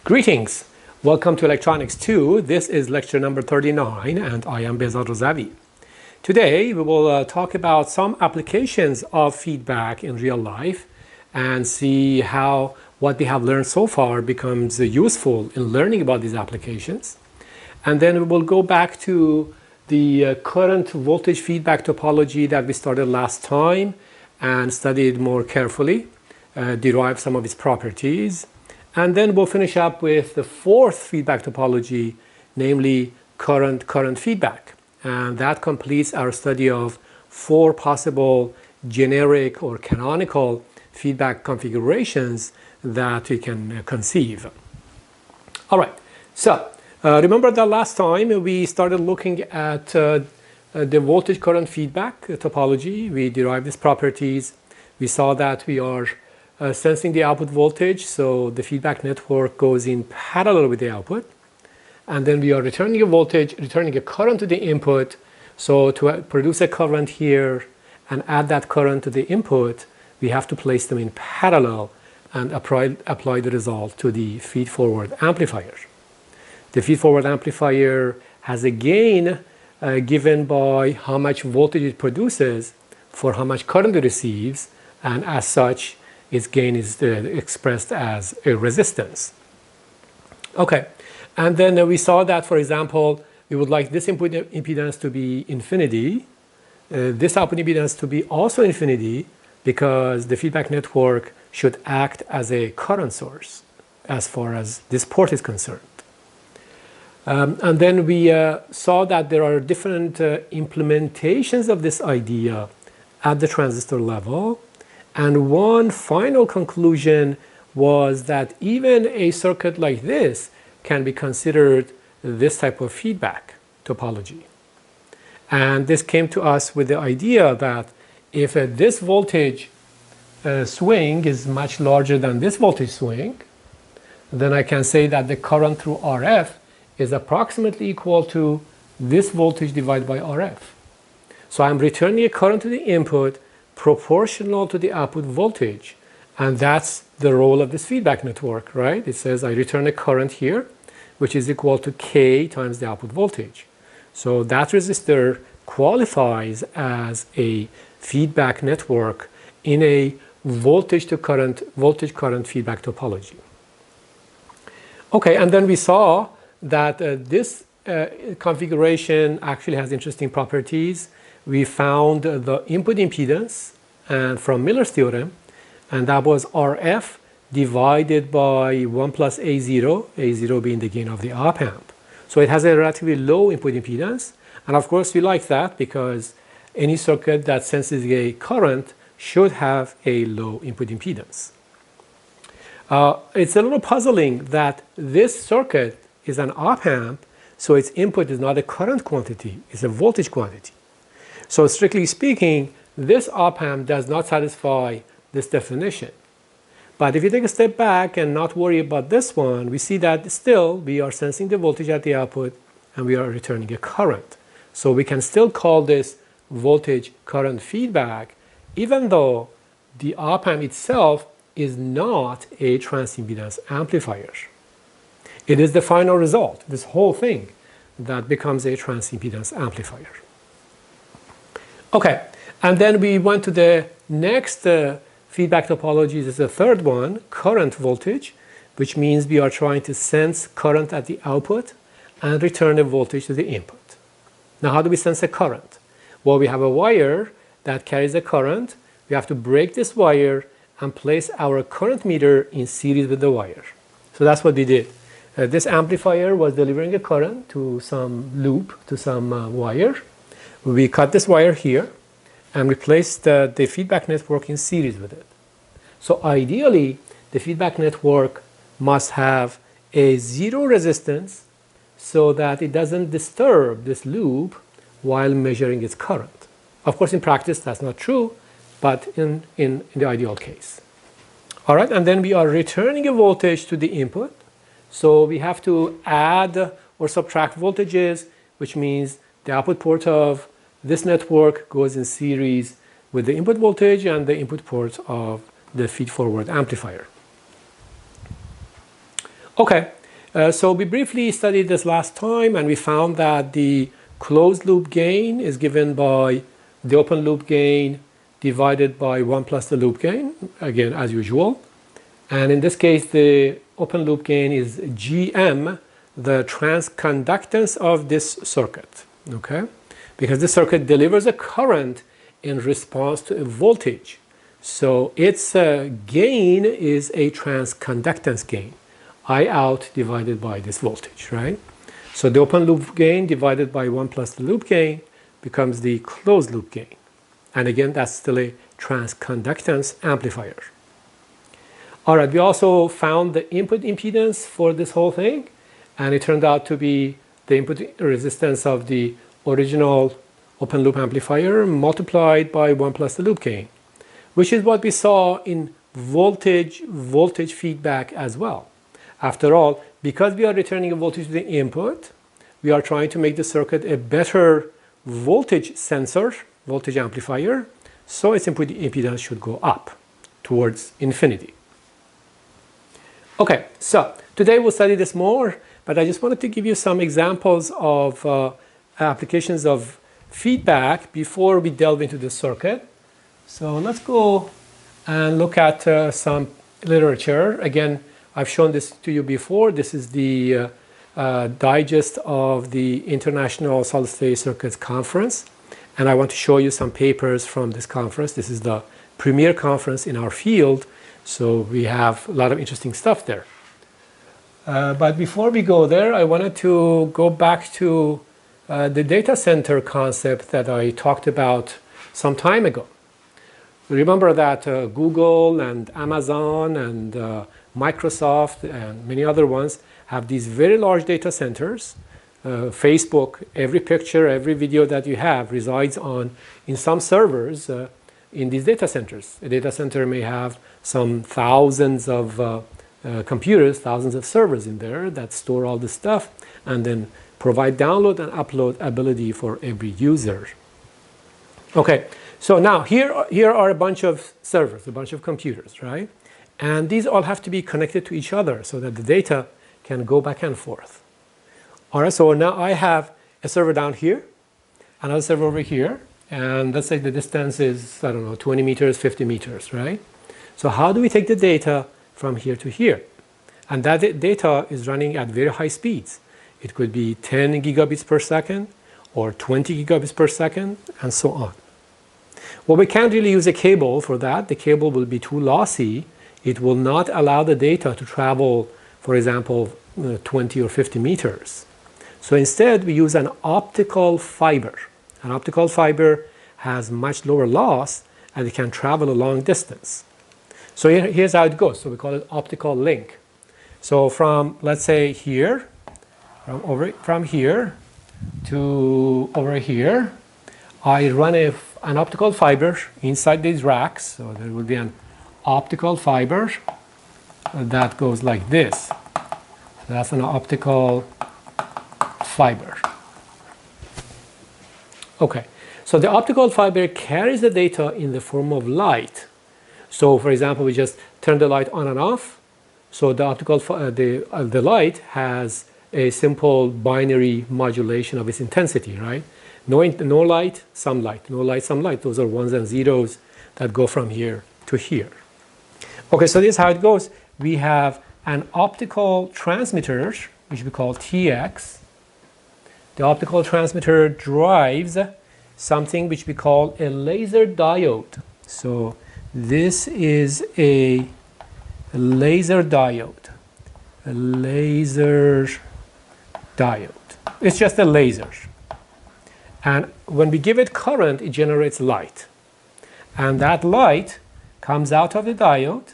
Greetings! Welcome to Electronics 2. This is lecture number 39 and I am Razavi. Today we will talk about some applications of feedback in real life and see how what we have learned so far becomes useful in learning about these applications. And then we will go back to the current voltage feedback topology that we started last time and studied more carefully, derive some of its properties. And then we'll finish up with the fourth feedback topology, namely current feedback. And that completes our study of four possible generic or canonical feedback configurations that we can conceive. All right, so remember that last time we started looking at the voltage current feedback topology. We derived its properties. We saw that we are sensing the output voltage, so the feedback network goes in parallel with the output, and then we are returning a voltage, returning a current to the input. So to produce a current here and add that current to the input, we have to place them in parallel and apply the result to the feed-forward amplifier. The feed-forward amplifier has a gain given by how much voltage it produces for how much current it receives, and as such its gain is expressed as a resistance. Okay, and then we saw that, for example, we would like this input impedance to be infinity, this output impedance to be also infinity, because the feedback network should act as a current source as far as this port is concerned. And then we saw that there are different implementations of this idea at the transistor level. And one final conclusion was that even a circuit like this can be considered this type of feedback topology. And this came to us with the idea that if this voltage swing is much larger than this voltage swing, then I can say that the current through RF is approximately equal to this voltage divided by RF. So I'm returning a current to the input proportional to the output voltage, and that's the role of this feedback network, right? It says I return a current here which is equal to K times the output voltage. So that resistor qualifies as a feedback network in a voltage current feedback topology. Okay, and then we saw that this configuration actually has interesting properties. We found the input impedance from Miller's theorem, and that was RF divided by 1 plus A0, A0 being the gain of the op amp. So it has a relatively low input impedance, and of course we like that because any circuit that senses a current should have a low input impedance. It's a little puzzling that this circuit is an op amp, so its input is not a current quantity, it's a voltage quantity. So strictly speaking, this op amp does not satisfy this definition. But if you take a step back and not worry about this one, we see that still we are sensing the voltage at the output and we are returning a current. So we can still call this voltage current feedback, even though the op-amp itself is not a transimpedance amplifier. It is the final result, this whole thing, that becomes a transimpedance amplifier. Okay, and then we went to the next feedback topology. This is the third one, current voltage, which means we are trying to sense current at the output and return a voltage to the input. Now, how do we sense a current? Well, we have a wire that carries a current. We have to break this wire and place our current meter in series with the wire. So that's what we did. This amplifier was delivering a current to some loop, to some wire. We cut this wire here and replaced the feedback network in series with it. So ideally, the feedback network must have a zero resistance so that it doesn't disturb this loop while measuring its current. Of course, in practice, that's not true, but in the ideal case. All right, and then we are returning a voltage to the input. So we have to add or subtract voltages, which means the output port of this network goes in series with the input voltage and the input port of the feed-forward amplifier. Okay, so we briefly studied this last time, and we found that the closed loop gain is given by the open loop gain divided by 1 plus the loop gain, again, as usual. And in this case, the open loop gain is Gm, the transconductance of this circuit, okay? Because this circuit delivers a current in response to a voltage. So its gain is a transconductance gain, I out divided by this voltage, right? So the open loop gain divided by 1 plus the loop gain becomes the closed loop gain. And again, that's still a transconductance amplifier. All right, we also found the input impedance for this whole thing, and it turned out to be the input resistance of the original open loop amplifier multiplied by 1 plus the loop gain, which is what we saw in voltage feedback as well. After all, because we are returning a voltage to the input, we are trying to make the circuit a better voltage sensor, voltage amplifier, so its input impedance should go up towards infinity. Okay, so today we'll study this more, but I just wanted to give you some examples of applications of feedback before we delve into the circuit. So let's go and look at some literature. Again, I've shown this to you before. This is the digest of the International Solid-State Circuits Conference, and I want to show you some papers from this conference. This is the premier conference in our field, so we have a lot of interesting stuff there. But before we go there, I wanted to go back to the data center concept that I talked about some time ago. Remember that Google and Amazon and Microsoft and many other ones have these very large data centers. Facebook, every picture, every video that you have resides in some servers in these data centers. A data center may have some thousands of computers, thousands of servers in there that store all this stuff and then provide download and upload ability for every user. Okay, so now here are a bunch of servers, a bunch of computers, right? And these all have to be connected to each other so that the data can go back and forth. All right, so now I have a server down here, another server over here, and let's say the distance is, I don't know, 20 meters, 50 meters, right? So how do we take the data from here to here? And that data is running at very high speeds. It could be 10 gigabits per second or 20 gigabits per second and so on. Well, we can't really use a cable for that. The cable will be too lossy. It will not allow the data to travel, for example, 20 or 50 meters. So instead, we use an optical fiber. An optical fiber has much lower loss and it can travel a long distance. So here's how it goes. So we call it optical link. So from, let's say, here, from here to over here, I run an optical fiber inside these racks. So there will be an optical fiber that goes like this. So that's an optical fiber. Okay, so the optical fiber carries the data in the form of light. So for example, we just turn the light on and off. So the light has a simple binary modulation of its intensity, right? No light, some light, no light, some light. Those are ones and zeros that go from here to here. Okay, so this is how it goes. We have an optical transmitter, which we call TX. The optical transmitter drives something which we call a laser diode. So this is a laser diode. A laser diode. It's just a laser. And when we give it current, it generates light. And that light comes out of the diode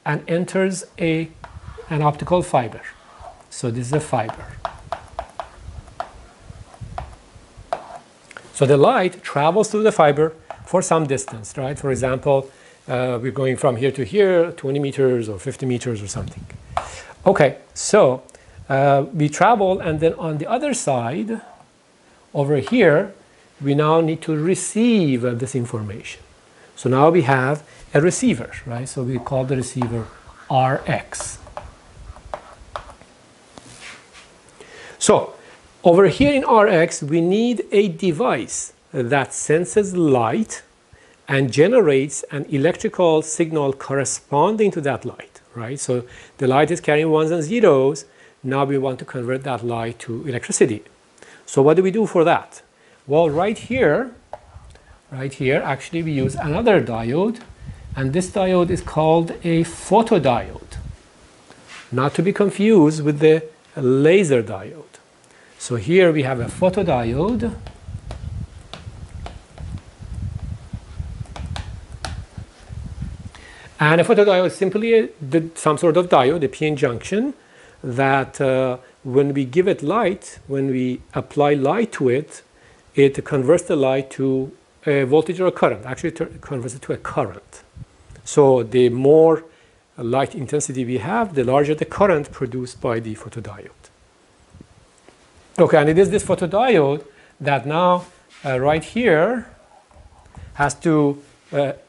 and enters an optical fiber. So this is a fiber. So the light travels through the fiber for some distance, right? For example, we're going from here to here, 20 meters or 50 meters or something. Okay, so we travel, and then on the other side, over here, we now need to receive this information. So now we have a receiver, right? So we call the receiver RX. So over here in RX, we need a device that senses light and generates an electrical signal corresponding to that light, right? So the light is carrying ones and zeros. Now we want to convert that light to electricity. So what do we do for that? Well, right here, actually we use another diode, and this diode is called a photodiode, not to be confused with the laser diode. So here we have a photodiode. And a photodiode is simply some sort of diode, a p-n junction, that when we give it light, when we apply light to it, it converts the light to a voltage or a current. Actually, it converts it to a current. So the more light intensity we have, the larger the current produced by the photodiode. Okay, and it is this photodiode that now right here has to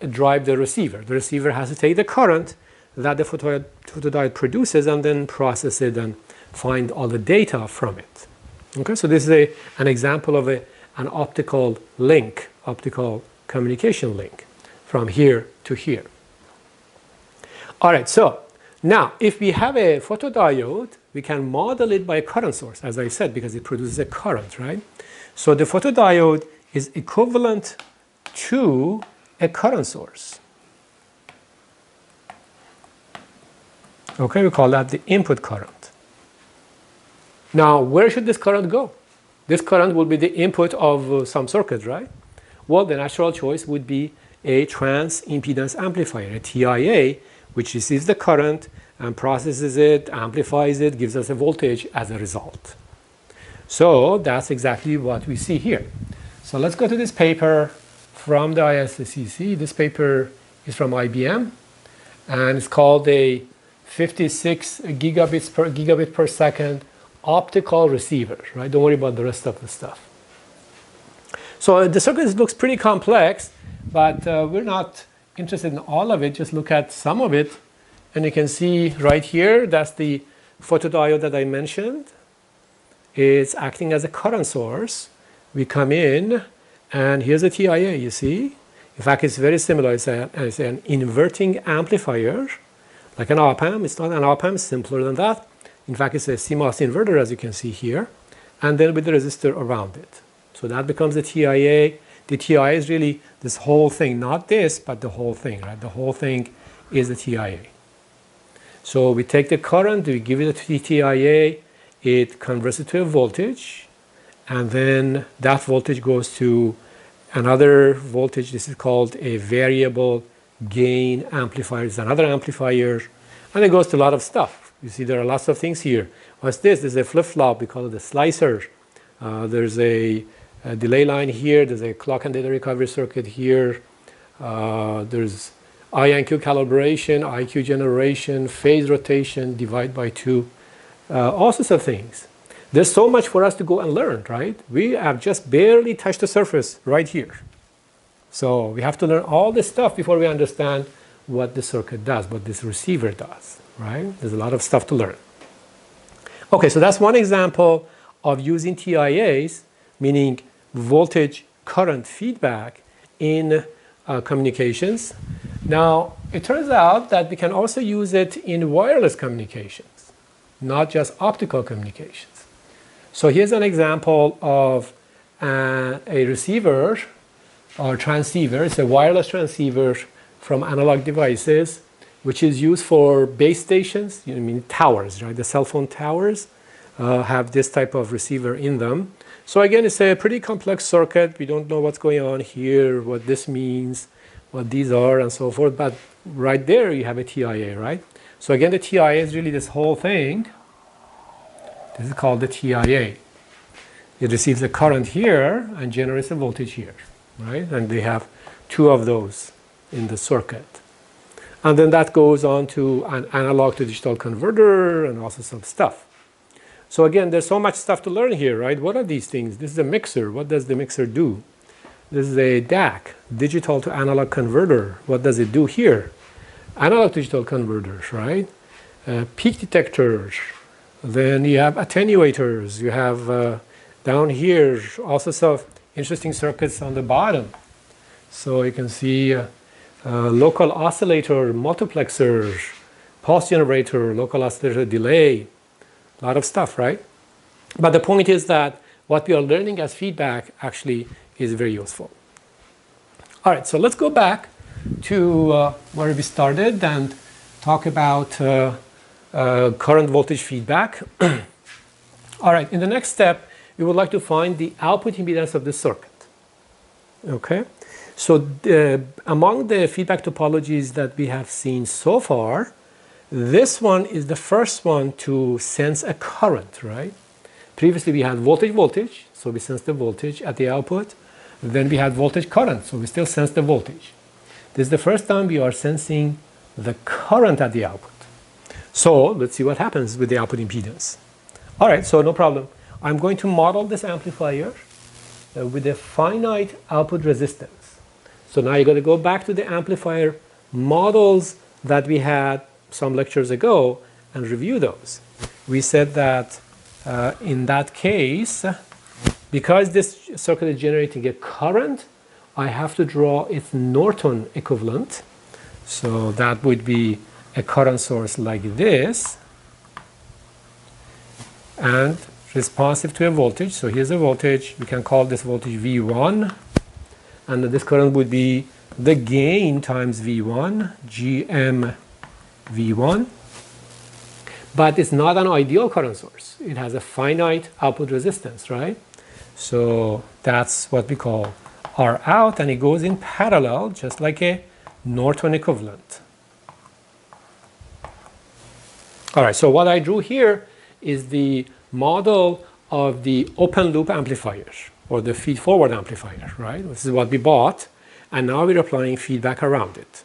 drive the receiver. The receiver has to take the current that the photodiode produces and then process it and find all the data from it. Okay, so this is an example of an optical link, optical communication link from here to here. All right, so now if we have a photodiode, we can model it by a current source, as I said, because it produces a current, right? So the photodiode is equivalent to a current source. Okay, we call that the input current. Now, where should this current go? This current will be the input of some circuit, right? Well, the natural choice would be a trans-impedance amplifier, a TIA, which receives the current and processes it, amplifies it, gives us a voltage as a result. So that's exactly what we see here. So let's go to this paper from the ISCC. This paper is from IBM, and it's called a 56 gigabit per second optical receiver, right? Don't worry about the rest of the stuff. So the circuit looks pretty complex, but we're not interested in all of it. Just look at some of it, and you can see right here, that's the photodiode that I mentioned. It's acting as a current source. We come in, and here's a TIA, you see? In fact, it's very similar. It's an inverting amplifier, like an op-amp. It's not an op-amp, it's simpler than that. In fact, it's a CMOS inverter, as you can see here, and then with the resistor around it. So that becomes the TIA. The TIA is really this whole thing, not this, but the whole thing, right? The whole thing is the TIA. So we take the current, we give it to the TIA, it converts it to a voltage, and then that voltage goes to another voltage. This is called a variable gain amplifier. It's another amplifier, and it goes to a lot of stuff. You see there are lots of things here. What's this? There's a flip-flop, we call it a slicer. There's a delay line here, there's a clock and data recovery circuit here. There's I and Q calibration, IQ generation, phase rotation, divide by 2, all sorts of things. There's so much for us to go and learn, right? We have just barely touched the surface right here. So we have to learn all this stuff before we understand what the circuit does, what this receiver does, right? There's a lot of stuff to learn. Okay, so that's one example of using TIAs, meaning voltage current feedback in communications. Now, it turns out that we can also use it in wireless communications, not just optical communications. So here's an example of a receiver or transceiver. It's a wireless transceiver from Analog Devices, which is used for base stations, you know, I mean towers, right? The cell phone towers have this type of receiver in them. So again, it's a pretty complex circuit. We don't know what's going on here, what this means, what these are, and so forth. But right there, you have a TIA, right? So again, the TIA is really this whole thing. This is called the TIA. It receives a current here and generates a voltage here, right? And they have two of those in the circuit. And then that goes on to an analog to digital converter and also some stuff. So again, there's so much stuff to learn here, right? What are these things? This is a mixer. What does the mixer do? This is a DAC, digital to analog converter. What does it do here? Analog to digital converters, right? Peak detectors. Then you have attenuators. You have down here also some interesting circuits on the bottom. So you can see local oscillator, multiplexers, pulse generator, local oscillator delay. A lot of stuff, right? But the point is that what we are learning as feedback actually is very useful. All right, so let's go back to where we started and talk about current voltage feedback. All right, in the next step, we would like to find the output impedance of the circuit. Okay, so among the feedback topologies that we have seen so far, this one is the first one to sense a current, right? Previously we had voltage, so we sense the voltage at the output. Then we had voltage current, so we still sense the voltage. This is the first time we are sensing the current at the output. So let's see what happens with the output impedance. All right, so no problem. I'm going to model this amplifier with a finite output resistance. So now you're going to go back to the amplifier models that we had some lectures ago and review those. We said that in that case, because this circuit is generating a current, I have to draw its Norton equivalent. So that would be a current source like this and responsive to a voltage. So here's a voltage. We can call this voltage V1, and this current would be the gain times V1, GM V1. But it's not an ideal current source. It has a finite output resistance, right? So that's what we call R out, and it goes in parallel just like a Norton equivalent. All right, so what I drew here is the model of the open loop amplifier or the feed forward amplifier, right? This is what we bought, and now we're applying feedback around it.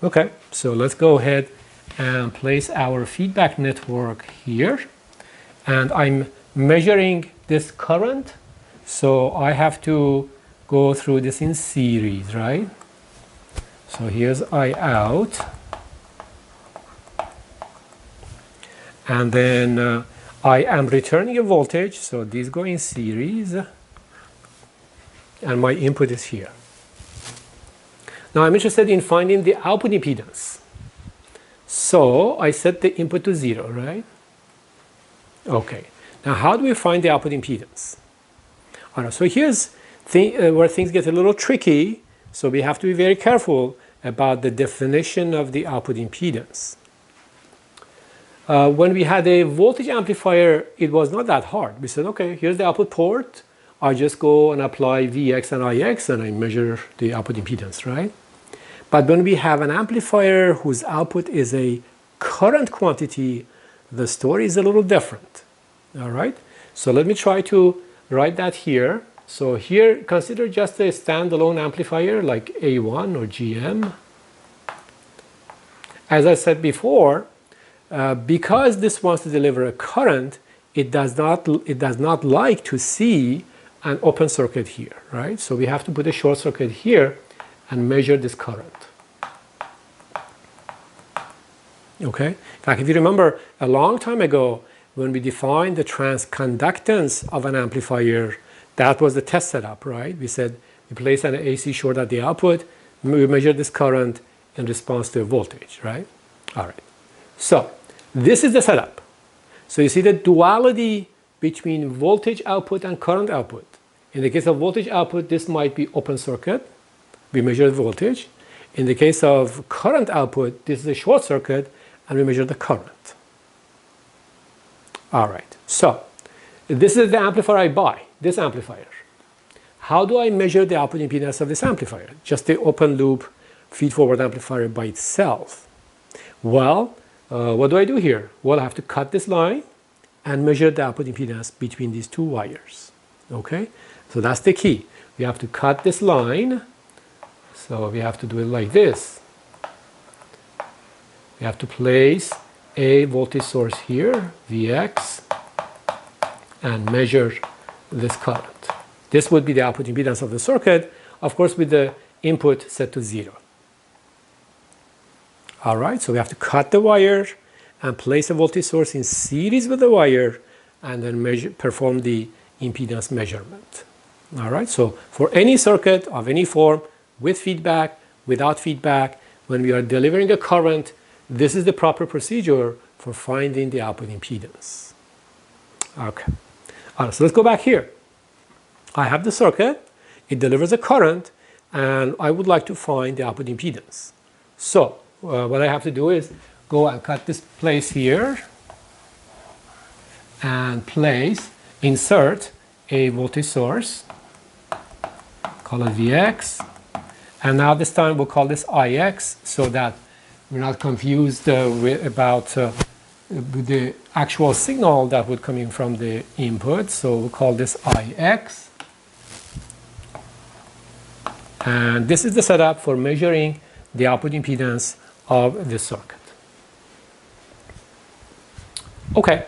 Okay, so let's go ahead and place our feedback network here, and I'm measuring this current, so I have to go through this in series, right? So here's I out, and then I am returning a voltage, so these go in series, and my input is here. Now I'm interested in finding the output impedance. So I set the input to 0, right? Okay. Now how do we find the output impedance? All right, so here's where things get a little tricky. So we have to be very careful about the definition of the output impedance. When we had a voltage amplifier, it was not that hard. We said, okay, here's the output port. I just go and apply Vx and Ix, and I measure the output impedance, right? But when we have an amplifier whose output is a current quantity, the story is a little different. All right? So let me try to write that here. So here, consider just a standalone amplifier like A1 or GM. As I said before, because this wants to deliver a current, it does not like to see an open circuit here, right? So we have to put a short circuit here and measure this current. Okay? In fact, if you remember a long time ago when we defined the transconductance of an amplifier, that was the test setup, right? We said we place an AC short at the output, we measure this current in response to a voltage, right? All right. So this is the setup. So you see the duality between voltage output and current output. In the case of voltage output, this might be open circuit. We measure the voltage. In the case of current output, this is a short circuit, and we measure the current. All right. So this is the amplifier I buy, this amplifier. How do I measure the output impedance of this amplifier? Just the open loop feed-forward amplifier by itself. Well, what do I do here? Well, I have to cut this line and measure the output impedance between these two wires. Okay? So that's the key. We have to cut this line. So we have to do it like this. We have to place a voltage source here, Vx, and measure this current. This would be the output impedance of the circuit, of course with the input set to 0. All right, so we have to cut the wire and place a voltage source in series with the wire and then perform the impedance measurement. All right, so for any circuit of any form, with feedback, without feedback, when we are delivering a current, this is the proper procedure for finding the output impedance. Okay, all right, so let's go back here. I have the circuit, it delivers a current, and I would like to find the output impedance. So what I have to do is go and cut this place here and insert a voltage source, call it Vx, and now this time we'll call this Ix so that we're not confused about the actual signal that would come in from the input. So we'll call this Ix. And this is the setup for measuring the output impedance of the circuit. Okay,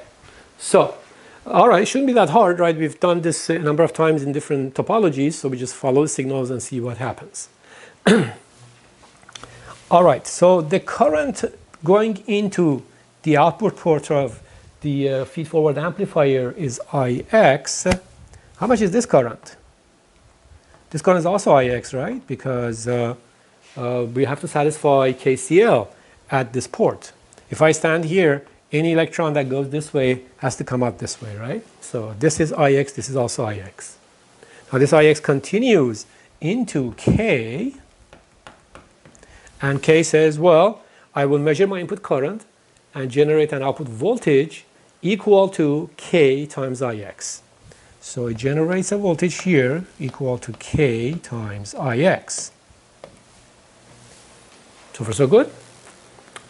so, all right, it shouldn't be that hard, right? We've done this a number of times in different topologies, so we just follow the signals and see what happens. All right, so the current going into the output port of the feed-forward amplifier is Ix. How much is this current? This current is also Ix, right? Because we have to satisfy KCL at this port. If I stand here, any electron that goes this way has to come out this way, right? So this is Ix, this is also Ix. Now this Ix continues into K, and K says, well, I will measure my input current and generate an output voltage equal to K times Ix. So it generates a voltage here equal to K times Ix. So far so good?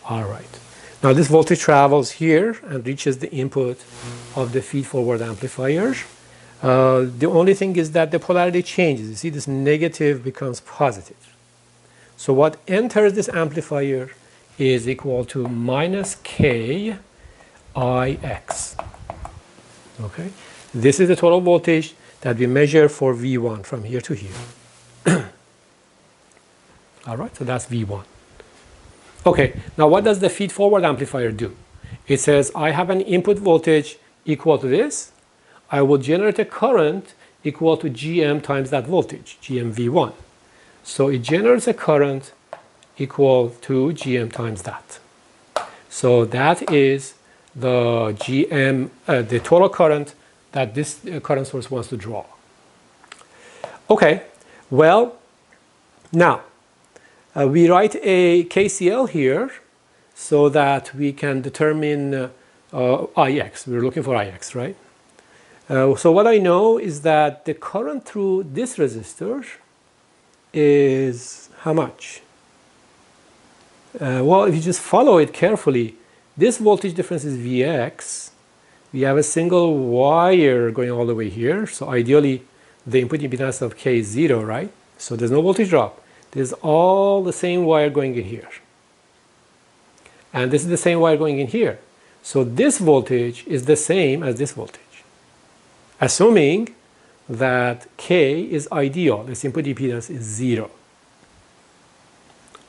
All right. Now this voltage travels here and reaches the input of the feed-forward amplifier. The only thing is that the polarity changes. You see, this negative becomes positive. So what enters this amplifier is equal to minus K Ix. Okay? This is the total voltage that we measure for V1 from here to here. All right, so that's V1. Okay, now what does the feed-forward amplifier do? It says I have an input voltage equal to this. I will generate a current equal to Gm times that voltage, Gm V1. So it generates a current equal to Gm times that. So that is the Gm, the total current that this current source wants to draw. Okay, well, now we write a KCL here so that we can determine Ix. We're looking for Ix, right? So what I know is that the current through this resistor is how much? Well, if you just follow it carefully, this voltage difference is Vx. We have a single wire going all the way here. So ideally, the input impedance of K is 0, right? So there's no voltage drop. There's all the same wire going in here. And this is the same wire going in here. So this voltage is the same as this voltage, assuming that K is ideal, its input impedance is 0.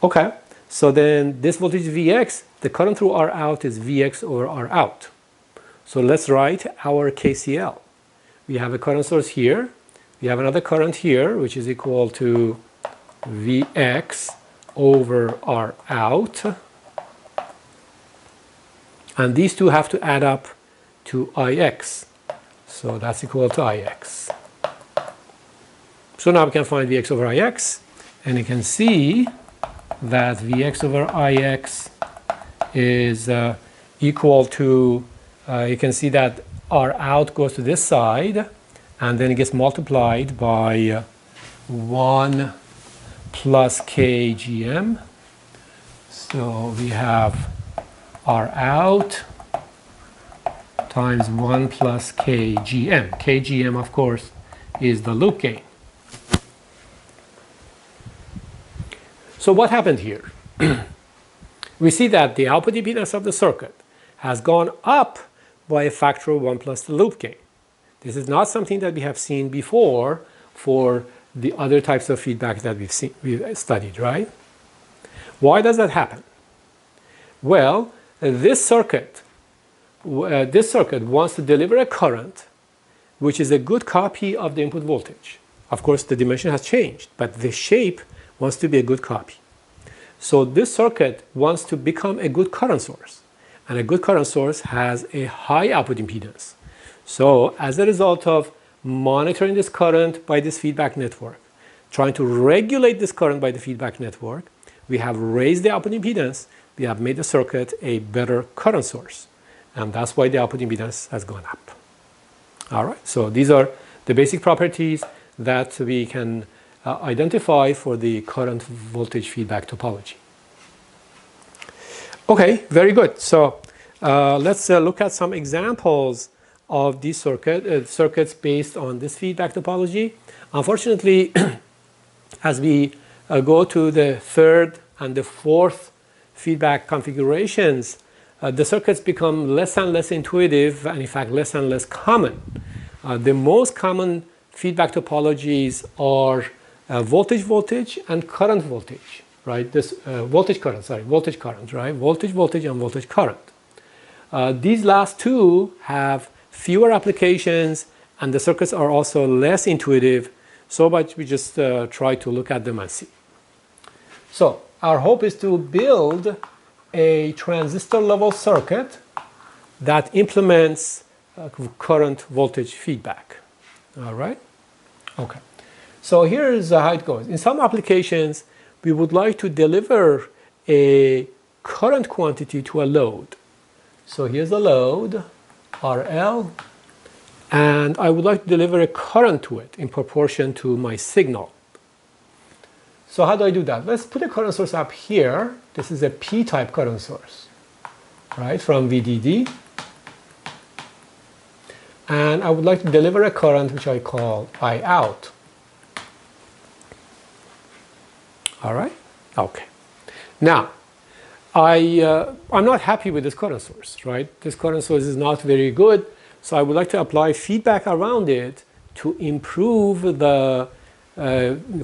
Okay, so then this voltage Vx, the current through R out is Vx over R out. So let's write our KCL. We have a current source here, we have another current here, which is equal to Vx over R out. And these two have to add up to Ix. So that's equal to Ix. So now we can find Vx over Ix, and you can see that Vx over Ix is equal to, you can see that R out goes to this side, and then it gets multiplied by 1 plus KGM. So we have R out times 1 plus KGM. KGM, of course, is the loop gain. So what happened here? We see that the output impedance of the circuit has gone up by a factor of 1 plus the loop gain. This is not something that we have seen before for the other types of feedback that we've studied, right? Why does that happen? Well, this circuit wants to deliver a current which is a good copy of the input voltage. Of course, the dimension has changed, but the shape wants to be a good copy. So this circuit wants to become a good current source, and a good current source has a high output impedance. So as a result of monitoring this current by this feedback network, trying to regulate this current by the feedback network, we have raised the output impedance, we have made the circuit a better current source, and that's why the output impedance has gone up. All right, so these are the basic properties that we can identify for the current voltage feedback topology. Okay, very good. So let's look at some examples of these circuits based on this feedback topology. Unfortunately, as we go to the third and the fourth feedback configurations, the circuits become less and less intuitive, and in fact less and less common. The most common feedback topologies are voltage and current voltage, right? This voltage current, right? Voltage and voltage current. These last two have fewer applications, and the circuits are also less intuitive, so much we just try to look at them and see. So our hope is to build a transistor level circuit that implements current voltage feedback. All right? Okay. So here's how it goes. In some applications, we would like to deliver a current quantity to a load. So here's the load, RL, and I would like to deliver a current to it in proportion to my signal. So how do I do that? Let's put a current source up here. This is a P-type current source, right, from VDD. And I would like to deliver a current which I call I out. All right? Okay. Now, I'm not happy with this current source, right? This current source is not very good, so I would like to apply feedback around it to improve the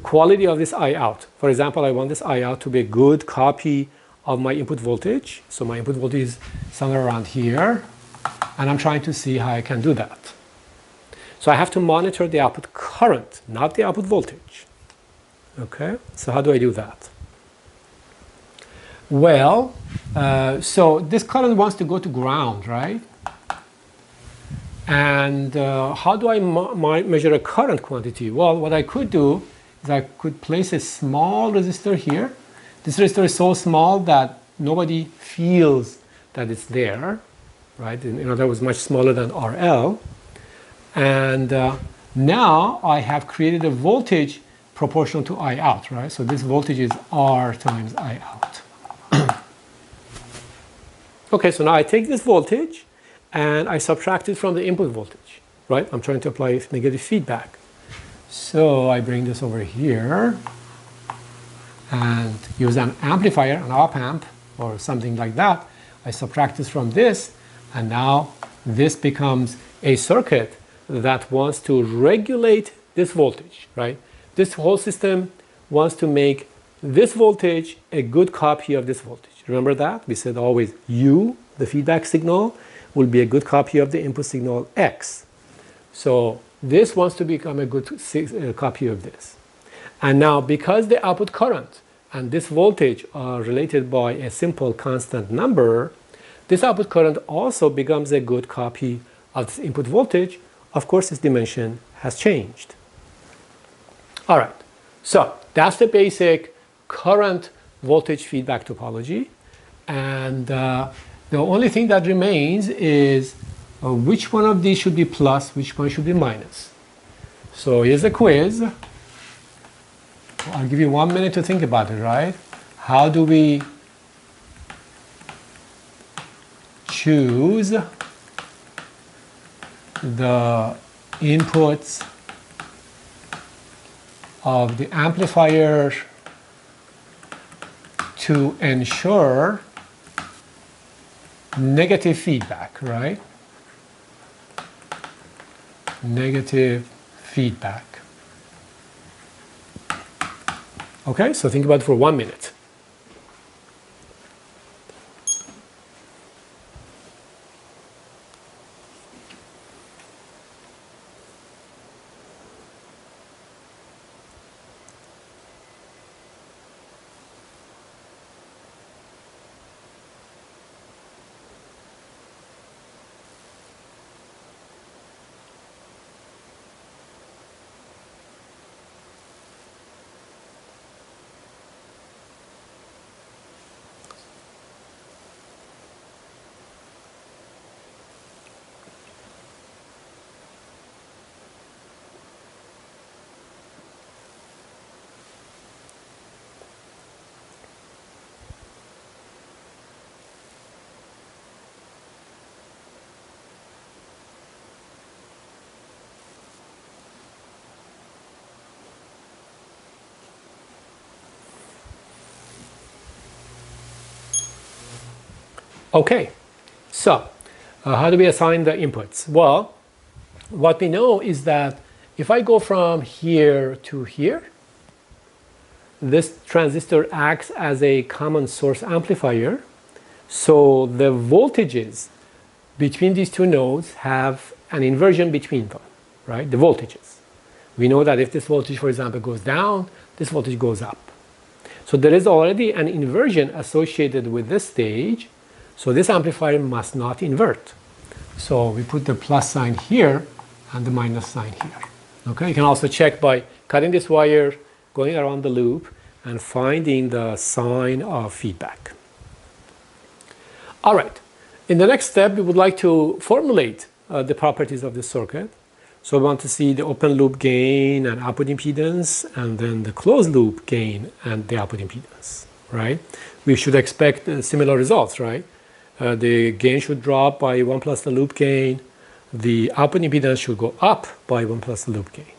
quality of this I out. For example, I want this I out to be a good copy of my input voltage. So my input voltage is somewhere around here, and I'm trying to see how I can do that. So I have to monitor the output current, not the output voltage. Okay, so how do I do that? Well, so this current wants to go to ground, right? And how do I measure a current quantity? Well, what I could do is I could place a small resistor here. This resistor is so small that nobody feels that it's there, right? In other words, much smaller than RL. And now I have created a voltage proportional to I out, right? So this voltage is R times I out. Okay, so now I take this voltage and I subtract it from the input voltage, right? I'm trying to apply negative feedback. So I bring this over here and use an amplifier, an op amp, or something like that. I subtract this from this, And now this becomes a circuit that wants to regulate this voltage, right? This whole system wants to make this voltage a good copy of this voltage. Remember that? We said always U, the feedback signal, will be a good copy of the input signal X. So this wants to become a good copy of this. And now because the output current and this voltage are related by a simple constant number, this output current also becomes a good copy of this input voltage. Of course, its dimension has changed. All right, so that's the basic current voltage feedback topology. And the only thing that remains is which one of these should be plus, which one should be minus. So here's a quiz. I'll give you 1 minute to think about it, right? How do we choose the inputs of the amplifier to ensure negative feedback, right? Negative feedback. Okay, so think about it for 1 minute. Okay, so how do we assign the inputs? Well, what we know is that if I go from here to here, this transistor acts as a common source amplifier. So the voltages between these two nodes have an inversion between them, right? The voltages. We know that if this voltage, for example, goes down, this voltage goes up. So there is already an inversion associated with this stage. So this amplifier must not invert. So we put the plus sign here and the minus sign here. Okay, you can also check by cutting this wire, going around the loop, and finding the sign of feedback. All right, in the next step, we would like to formulate the properties of the circuit. So we want to see the open loop gain and output impedance, and then the closed loop gain and the output impedance, right? We should expect similar results, right? The gain should drop by 1 plus the loop gain. The output impedance should go up by 1 plus the loop gain.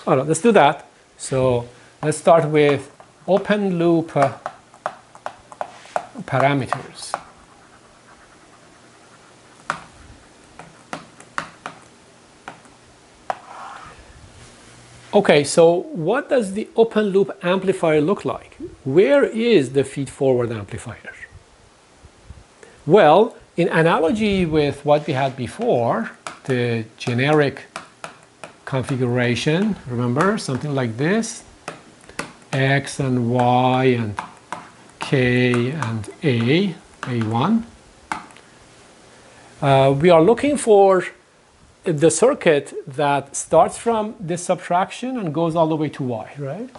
All right, let's do that. So let's start with open loop parameters. Okay, so what does the open loop amplifier look like? Where is the feed-forward amplifier? Well, in analogy with what we had before, the generic configuration, remember, something like this, X and Y and K and A1. We are looking for the circuit that starts from this subtraction and goes all the way to Y, right?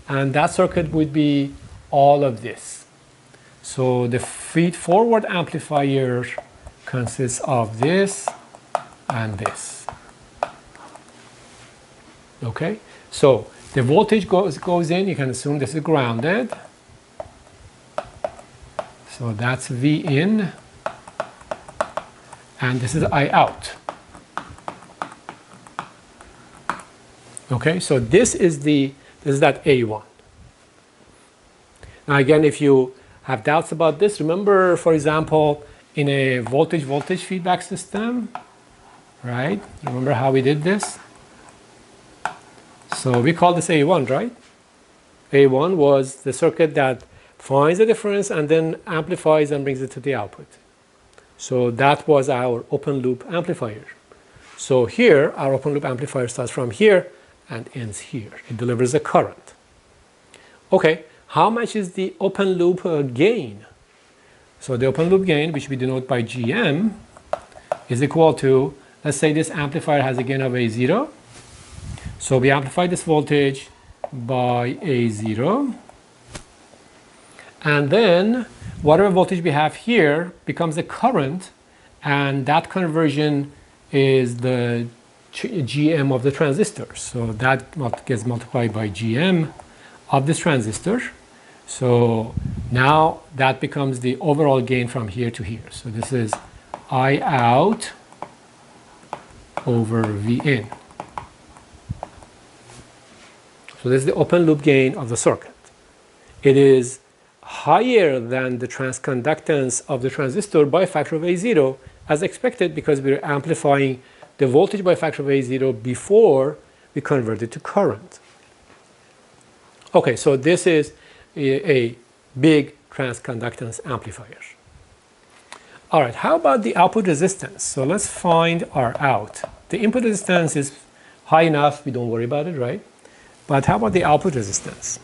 And that circuit would be all of this. So the feed-forward amplifier consists of this and this. Okay, so the voltage goes in, you can assume this is grounded. So that's V in, and this is I out. Okay, so this is that A1. Now again, if you have doubts about this, remember, for example, in a voltage feedback system, right? Remember how we did this? So we call this A1, right? A1 was the circuit that finds the difference and then amplifies and brings it to the output. So that was our open loop amplifier. So here, our open loop amplifier starts from here and ends here. It delivers a current. Okay, how much is the open loop gain? So the open loop gain, which we denote by GM, is equal to, let's say this amplifier has a gain of A0. So we amplify this voltage by A0. And then whatever voltage we have here becomes a current, and that conversion is the GM of the transistor. So that gets multiplied by GM of this transistor. So now that becomes the overall gain from here to here. So this is I out over V in. So this is the open loop gain of the circuit. It is higher than the transconductance of the transistor by a factor of A0 as expected, because we're amplifying the voltage by a factor of A0 before we convert it to current. Okay, so this is a big transconductance amplifier. All right, how about the output resistance? So let's find our out. The input resistance is high enough, we don't worry about it, right? But how about the output resistance?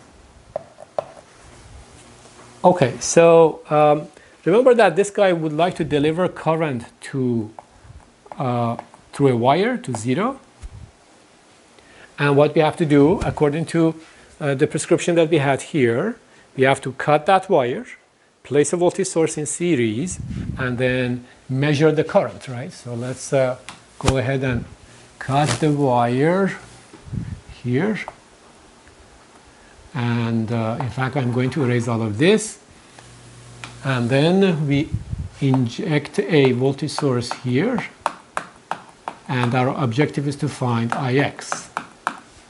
Okay, so remember that this guy would like to deliver current to through a wire to 0. And what we have to do, according to the prescription that we had here, we have to cut that wire, place a voltage source in series, and then measure the current, right? So let's go ahead and cut the wire here. And in fact, I'm going to erase all of this. And then we inject a voltage source here. And our objective is to find Ix.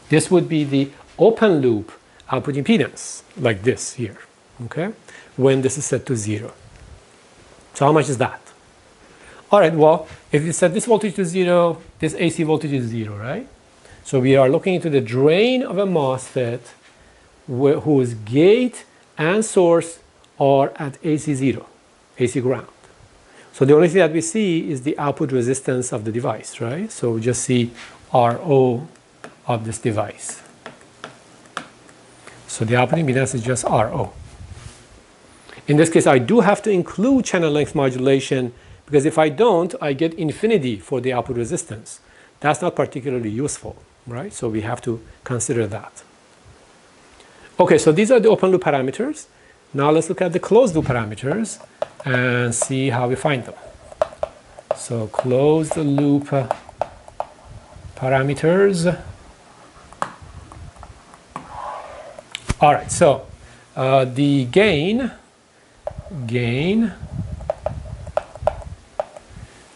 This would be the open loop output impedance, like this here, okay? When this is set to 0. So how much is that? All right, well, if you set this voltage to 0, this AC voltage is 0, right? So we are looking into the drain of a MOSFET whose gate and source are at AC 0, AC ground. So the only thing that we see is the output resistance of the device, right? So we just see RO of this device. So the output impedance is just RO. In this case, I do have to include channel length modulation, because if I don't, I get infinity for the output resistance. That's not particularly useful, right? So we have to consider that. Okay, so these are the open loop parameters. Now let's look at the closed loop parameters and see how we find them. So closed loop parameters. All right, so the gain,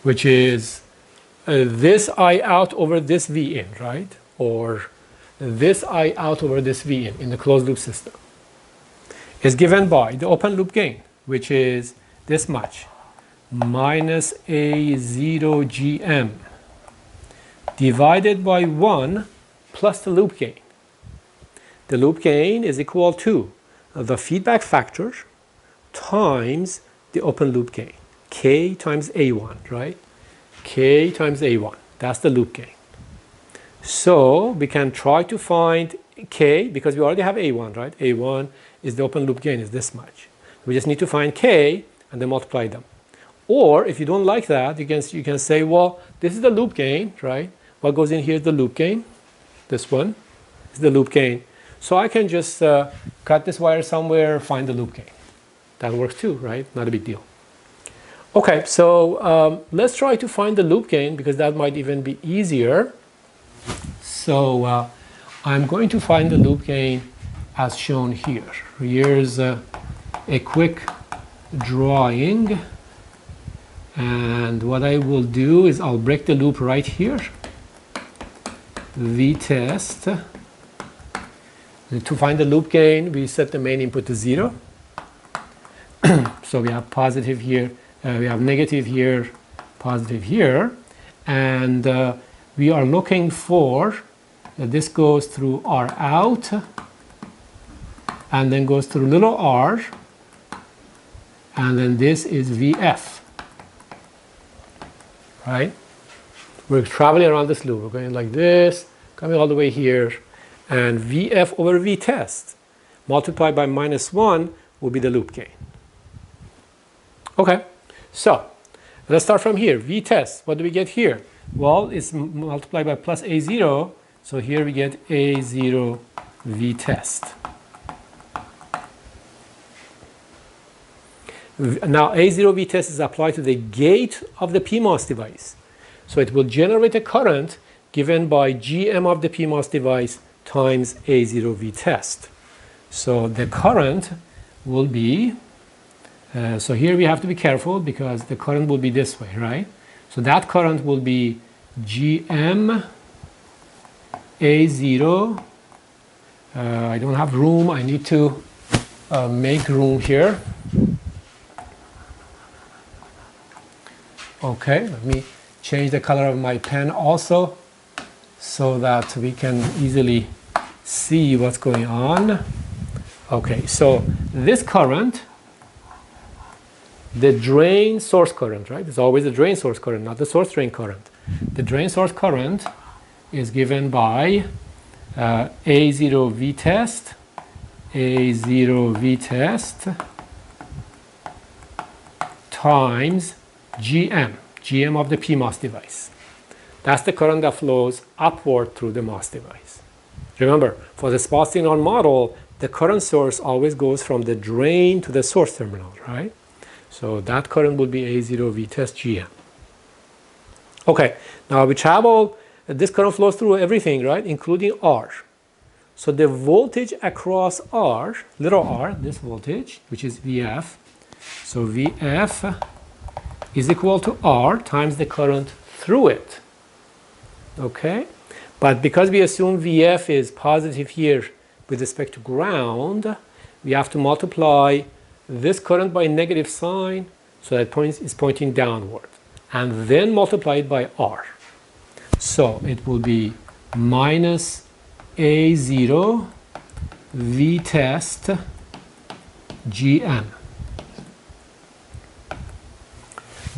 which is this I out over this V in, right? Or this I out over this V in the closed loop system, is given by the open loop gain, which is this much, minus A0 GM divided by 1 plus the loop gain. The loop gain is equal to the feedback factor times the open loop gain, K times A1, right? K times A1, that's the loop gain. So we can try to find K, because we already have A1, right? A1 is the open loop gain, is this much. We just need to find K and then multiply them. Or if you don't like that, you can say, well, this is the loop gain, right? What goes in here is the loop gain. This one is the loop gain. So I can just cut this wire somewhere, find the loop gain. That works too, right? Not a big deal. Okay, so let's try to find the loop gain, because that might even be easier. So I'm going to find the loop gain as shown here. Here's a quick drawing. And what I will do is I'll break the loop right here. V-test. To find the loop gain, we set the main input to 0. So we have positive here We have negative here, positive here, and we are looking for this goes through R out and then goes through little r, and then this is Vf, right? We're traveling around this loop. We're going like this, coming all the way here, and Vf over Vtest multiplied by -1 will be the loop gain. Okay, so let's start from here. Vtest, what do we get here? Well, it's multiplied by plus A0, so here we get A0 Vtest. Now A0 Vtest is applied to the gate of the PMOS device. So it will generate a current given by Gm of the PMOS device times A0 Vtest. So the current will be, so here we have to be careful because the current will be this way, right? So that current will be Gm A0. I don't have room. I need to make room here. Okay, let me change the color of my pen also so that we can easily see what's going on. Okay, so this current, the drain source current, right? It's always the drain source current, not the source drain current. The drain source current is given by A0 Vtest, times Gm of the PMOS device. That's the current that flows upward through the MOS device. Remember, for the spot signal model, the current source always goes from the drain to the source terminal, right? So that current will be A0 Vtest Gm. Okay, now we travel, this current flows through everything, right, including R. So the voltage across R, little r, this voltage, which is Vf, so Vf is equal to R times the current through it. Okay, but because we assume Vf is positive here with respect to ground, we have to multiply this current by a negative sign, so that point is pointing downward, and then multiply it by R. So it will be minus A0 Vtest Gm.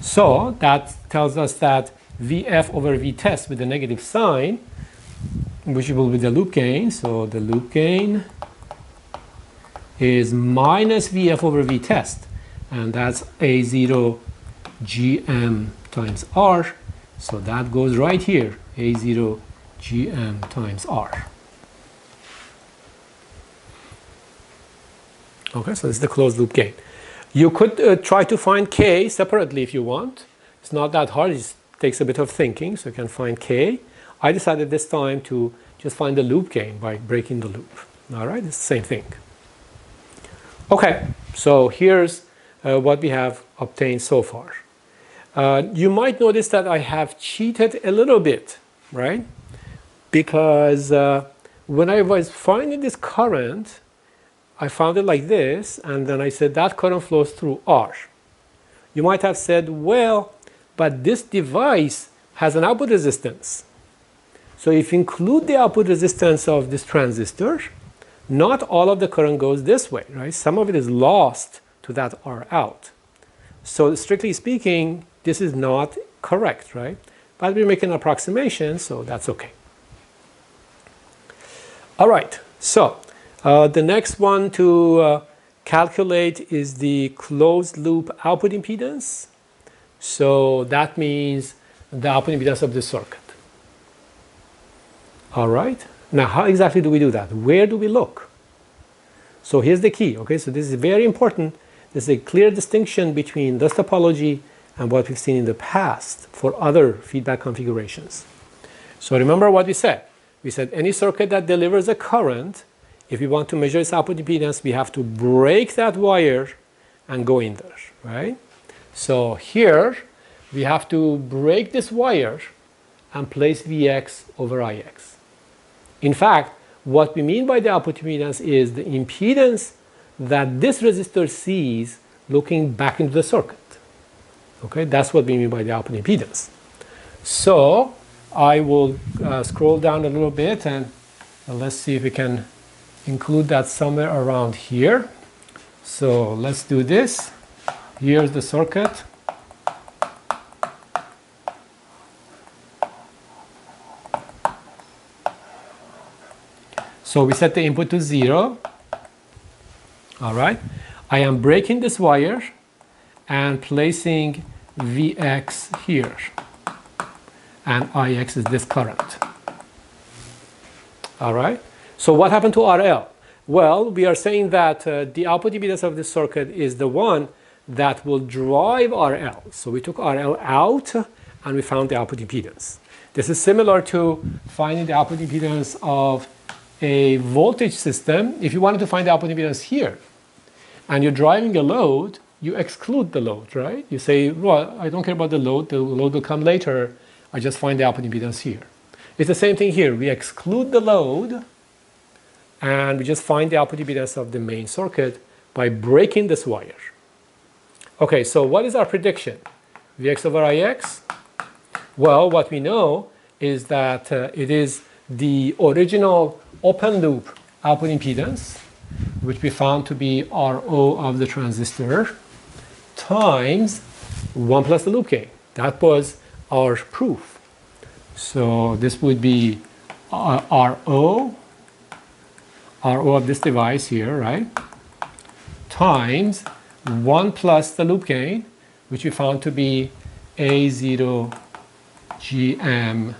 So that tells us that Vf over Vtest with the negative sign, which will be the loop gain. So the loop gain is minus Vf over Vtest, and that's A0 Gm times R. So that goes right here, A0 Gm times R. Okay, so this is the closed loop gain. You could try to find K separately if you want. It's not that hard, it takes a bit of thinking, so you can find K. I decided this time to just find the loop gain by breaking the loop. All right, it's the same thing. Okay, so here's what we have obtained so far. You might notice that I have cheated a little bit, right? Because when I was finding this current, I found it like this, and then I said that current flows through R. You might have said, well, but this device has an output resistance. So if you include the output resistance of this transistor, not all of the current goes this way, right? Some of it is lost to that R out. So strictly speaking, this is not correct, right? But we're making an approximation, so that's okay. All right, so the next one to calculate is the closed loop output impedance. So that means the output impedance of the circuit. All right, now how exactly do we do that? Where do we look? So here's the key, okay? So this is very important. There's a clear distinction between this topology and what we've seen in the past for other feedback configurations. So remember what we said. We said any circuit that delivers a current, if we want to measure its output impedance, we have to break that wire and go in there, right? So here we have to break this wire and place Vx over Ix. In fact, what we mean by the output impedance is the impedance that this resistor sees looking back into the circuit. Okay, that's what we mean by the output impedance. So I will scroll down a little bit and let's see if we can include that somewhere around here. So let's do this. Here's the circuit. So we set the input to 0. All right. I am breaking this wire and placing Vx here. And Ix is this current. All right. So what happened to RL? Well, we are saying that the output impedance of this circuit is the one that will drive RL. So we took RL out and we found the output impedance. This is similar to finding the output impedance of a voltage system. If you wanted to find the output impedance here and you're driving a load, you exclude the load, right? You say, well, I don't care about the load will come later. I just find the output impedance here. It's the same thing here. We exclude the load and we just find the output impedance of the main circuit by breaking this wire. Okay, so what is our prediction? Vx over Ix? Well, what we know is that it is the original open loop output impedance, which we found to be Ro of the transistor, times 1 plus the loop gain. That was our proof. So this would be Ro of this device here, right? Times 1 plus the loop gain, which we found to be A0 GM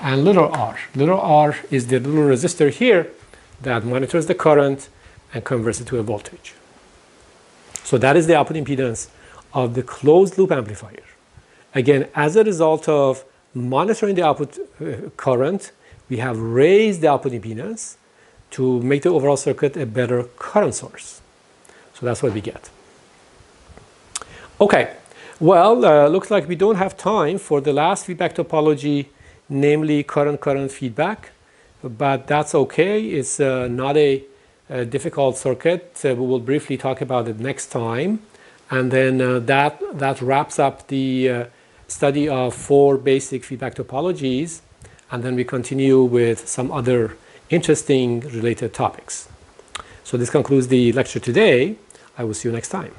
and little r. Little r is the little resistor here that monitors the current and converts it to a voltage. So that is the output impedance of the closed loop amplifier. Again, as a result of monitoring the output current, we have raised the output impedance to make the overall circuit a better current source. So that's what we get. Okay, well, looks like we don't have time for the last feedback topology, namely current feedback, but that's okay. It's not a difficult circuit. We will briefly talk about it next time. And then that wraps up the study of 4 basic feedback topologies. And then we continue with some other interesting related topics. So this concludes the lecture today. I will see you next time.